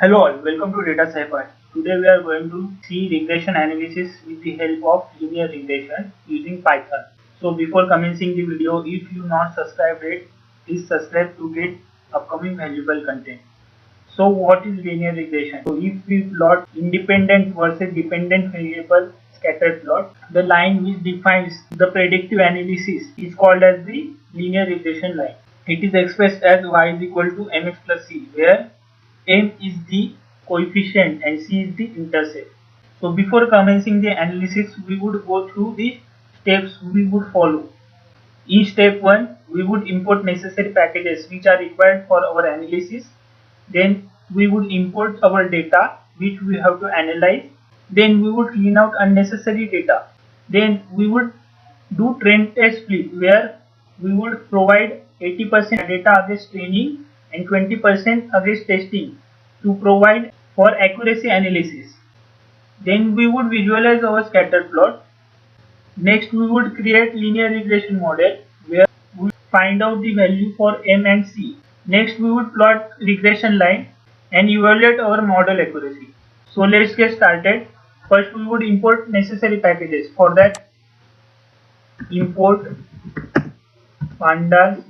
Hello all, welcome to Data Sci-Fi. Today we are going to see regression analysis with the help of linear regression using Python. So before commencing the video, if you not subscribed yet, please subscribe to get upcoming valuable content. So what is linear regression? So if we plot independent versus dependent variable scatter plot, the line which defines the predictive analysis is called as the linear regression line. It is expressed as y is equal to mx plus c, where m is the coefficient and c is the intercept. So before commencing the analysis, we would go through the steps we would follow. In step 1, we would import necessary packages which are required for our analysis. Then we would import our data which we have to analyze. Then we would clean out unnecessary data. Then we would do trend test split, where we would provide 80% data against training and 20% against testing to provide for accuracy analysis. Then we would visualize our scatter plot. Next, we would create linear regression model where we find out the value for m and c. Next, we would plot regression line and evaluate our model accuracy. So let's get started. First, we would import necessary packages. For that, import pandas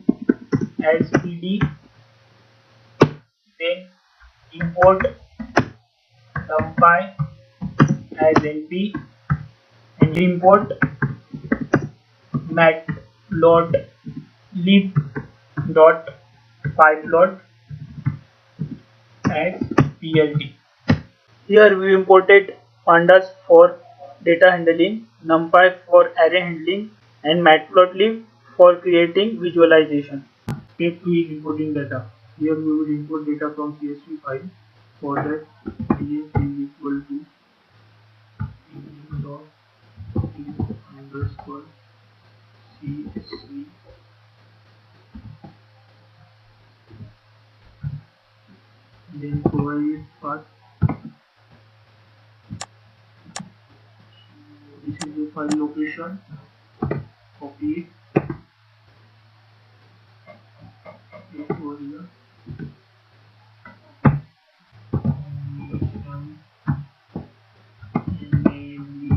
as pd, then import numpy as np, and import matplotlib.pyplot as plt. Here we imported pandas for data handling, numpy for array handling, and matplotlib for creating visualization. Step 2 is importing data. Here we will import data from CSV file. For that, ds is equal to dot underscore CSV, then provide path. This is the file location. Copy it. Paste over here.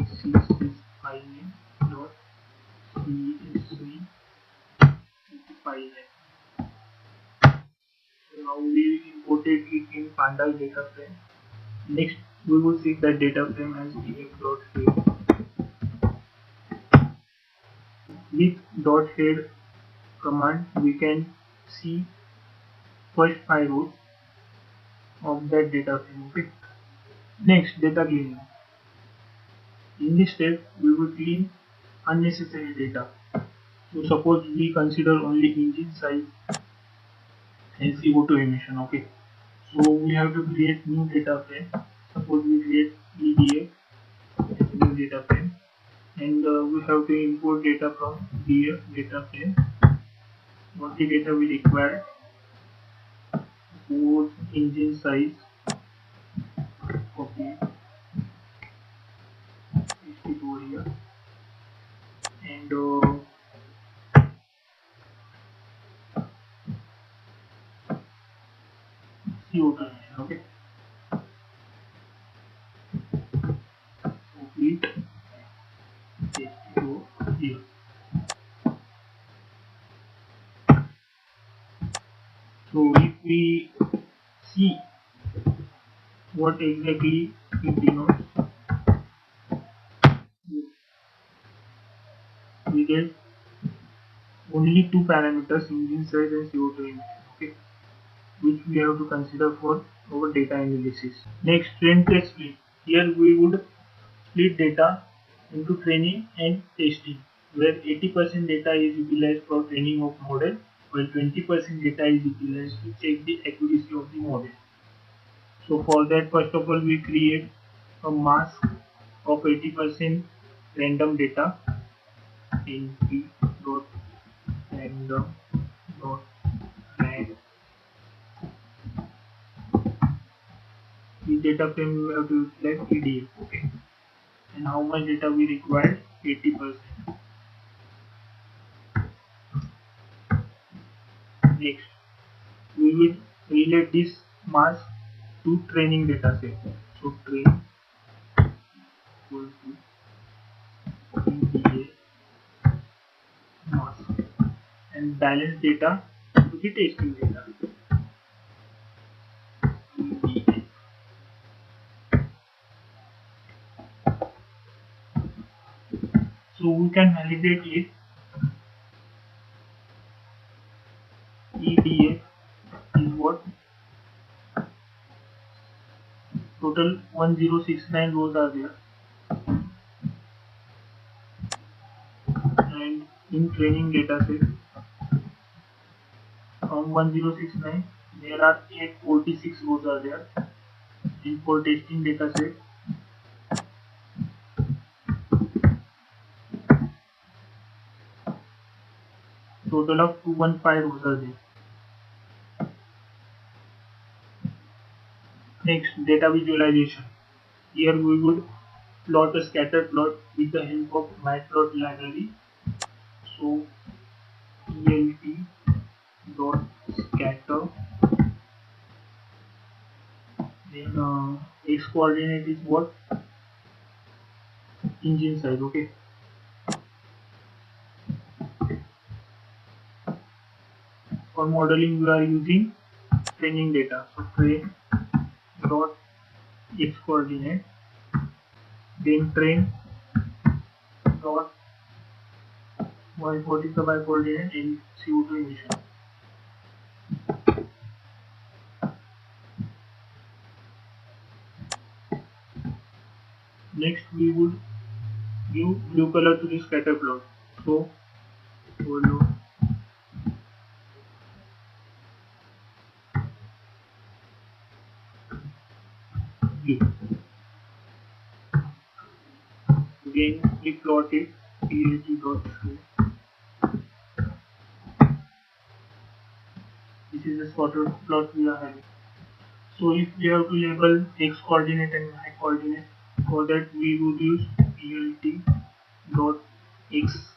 Analysis file name dot CSV file name. So now we imported it in pandas data frame. Next, we will see that data frame as df.head. With .head command, we can see first 5 rows of that data frame. Okay. Next, data cleaning. In this step, we will clean unnecessary data. So suppose we consider only engine size and CO2 emission. Okay. So we have to create new data frame. Suppose we create EDF as a new data frame, and we have to import data from DF data frame. What the data we require? Suppose engine size. Copy. Paste it over here. And CO2 emission. Okay. Complete. Paste it over here. So if we see what exactly it denotes, we get only two parameters, engine size and CO2 emission, okay, which we have to consider for our data analysis. Next, trend test split. Here we would split data into training and testing, where 80% data is utilized for training of model, while 20% data is utilized to check the accuracy of the model. So for that, first of all, we create a mask of 80% random data in p.random.rand. The data frame we have to utilize EDF. Okay. And how much data we require? 80%. Next, we will relate this mask to training data set. So train equal to EDA mask and balance data to the testing data. EDA. So we can validate it. EDA is what? Total 1069 rows are there, and in training dataset from 1069 there are 846 rows are there. And for testing dataset total of 215 rows are there. Next, data visualization. Here we would plot a scatter plot with the help of matplot library. So ELT dot scatter, then x coordinate is what? Engine size. Okay. For modeling we are using training data. So train dot x coordinate, then train dot what is the y coordinate and CO2 emission. Next we would give blue color to the scatter plot. So blue. Again we plot it PLG dot show. This is the scatter plot we are having. So if we have to label x coordinate and y coordinate, for that we would use PLT dot x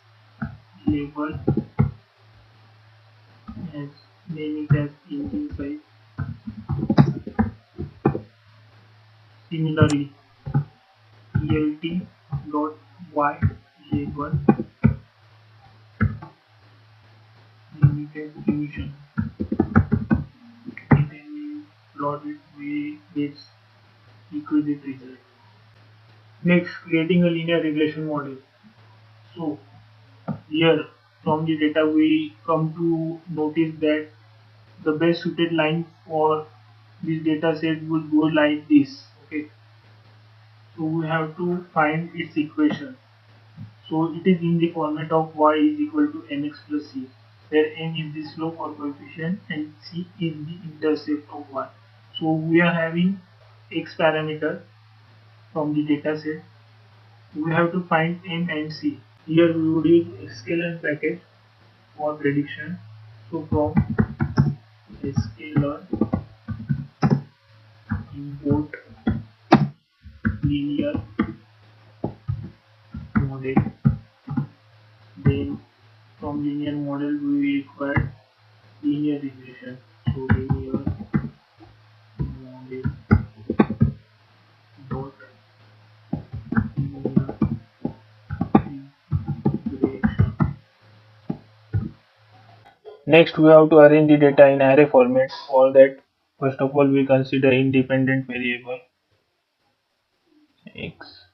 label as name it as engine size. Similarly, ELT dot y label name it as emission. And then we plot it with requisite result. Next, creating a linear regression model. So here from the data we come to notice that the best suited line for this data set would go like this. Okay, so we have to find its equation. So it is in the format of y is equal to mx plus c, where m is the slope or coefficient and c is the intercept of y. So we are having x parameter from the data set. We have to find m and c. Here we would use scalar bracket for prediction. So from scalar import linear model, then from linear model we require linear regression. So linear model dot linear regression. Next we have to arrange the data in array format. For that, first of all we consider independent variable x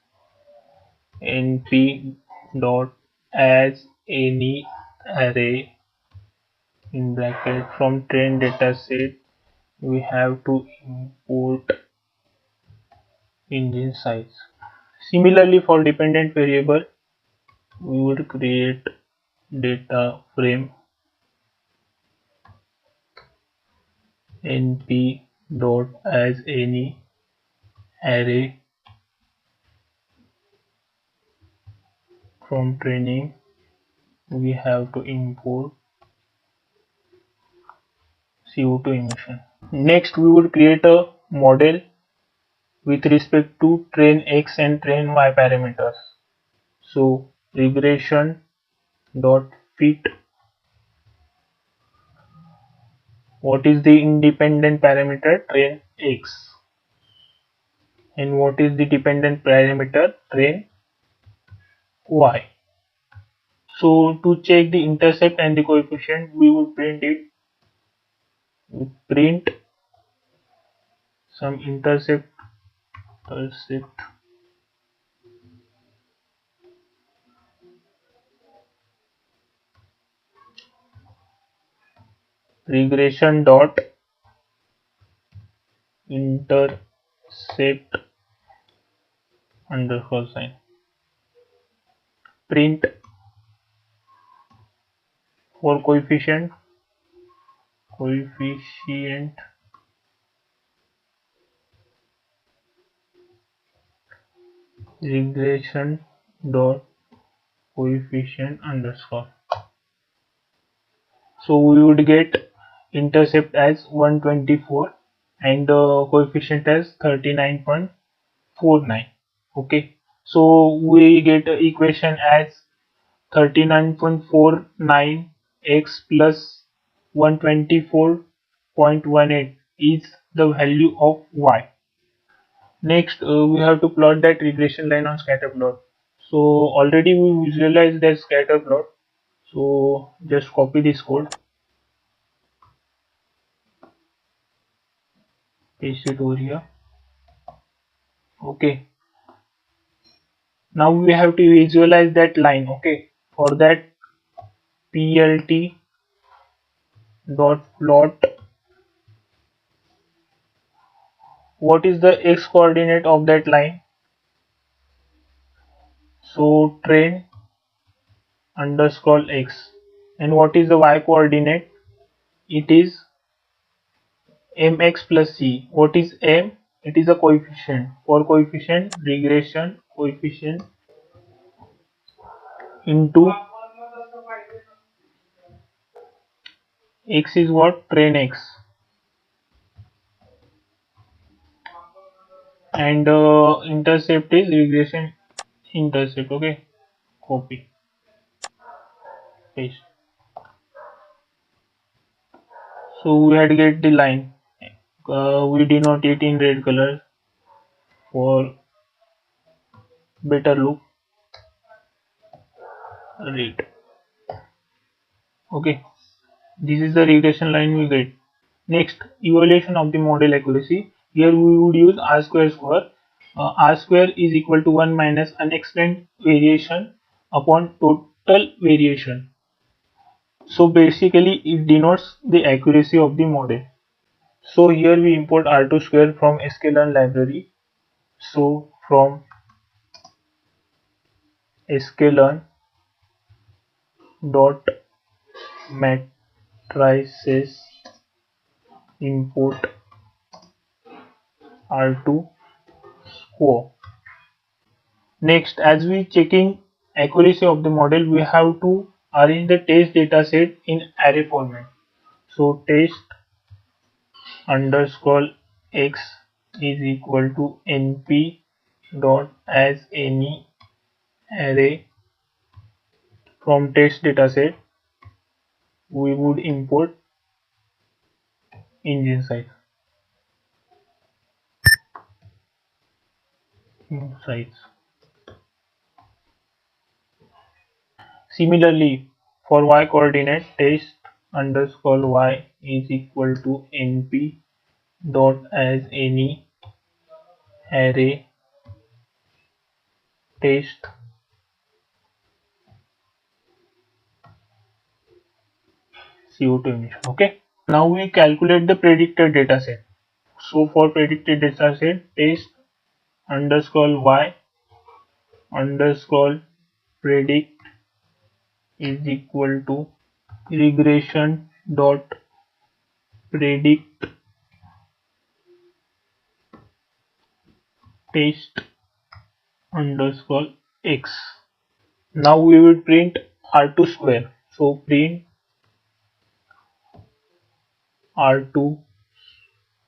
np dot as any array in bracket. From train data set we have to import engine size. Similarly, for dependent variable we would create data frame np dot as any array. From training we have to import CO2 emission. Next we would create a model with respect to train x and train y parameters. So regression dot fit what is the independent parameter train x. And what is the dependent parameter? Train y. So to check the intercept and the coefficient, we would print it. We print some intercept regression dot intercept underscore sign. Print for coefficient regression dot coefficient underscore. So we would get intercept as 124 and the coefficient as 39.49. Okay, so we get the equation as 39.49 x plus 124.18 is the value of y. Next, we have to plot that regression line on scatter plot. So already we visualized that scatter plot. So just copy this code, paste it over here. Okay. Now we have to visualize that line. Okay. For that, plt dot plot. What is the x coordinate of that line? So train underscore x. And what is the y coordinate? It is mx plus c. What is m? It is a coefficient. For coefficient, regression coefficient into x is what? Train x. And intercept is regression intercept. Okay. Copy, paste. So we had get the line. We denote it in red color for better look. Read. Okay. This is the regression line we get. Next, evaluation of the model accuracy. Here we would use R square square. R square is equal to 1 minus unexplained variation upon total variation. So basically it denotes the accuracy of the model. So here we import R2 square from sklearn library. So from sklearn dot matrices import R2 square. Next, as we checking accuracy of the model, we have to arrange the test dataset in array format. So test underscore x is equal to np dot as any array. From test dataset we would import engine size. Similarly, for y coordinate, test underscore y is equal to np dot as any array test CO2 emission. Okay. Now we calculate the predicted dataset. So for predicted dataset, test underscore y underscore predict is equal to regression dot predict test underscore x. Now we will print R2 square. So print R2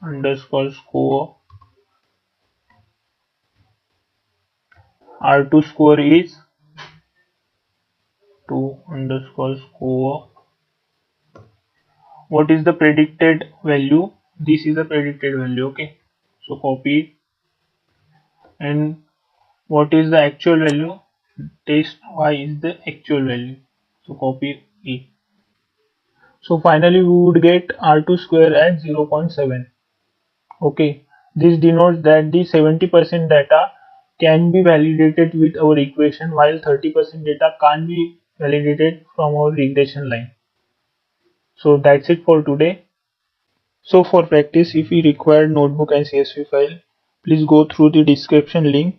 underscore score. R2 score is 2 underscore score. What is the predicted value? This is the predicted value. Okay. So copy it, and what is the actual value? Test y is the actual value. So copy it. So finally we would get R2 square as 0.7. Okay, this denotes that the 70% data can be validated with our equation while 30% data can't be validated from our regression line. So that's it for today. So for practice, if you require notebook and CSV file, please go through the description link.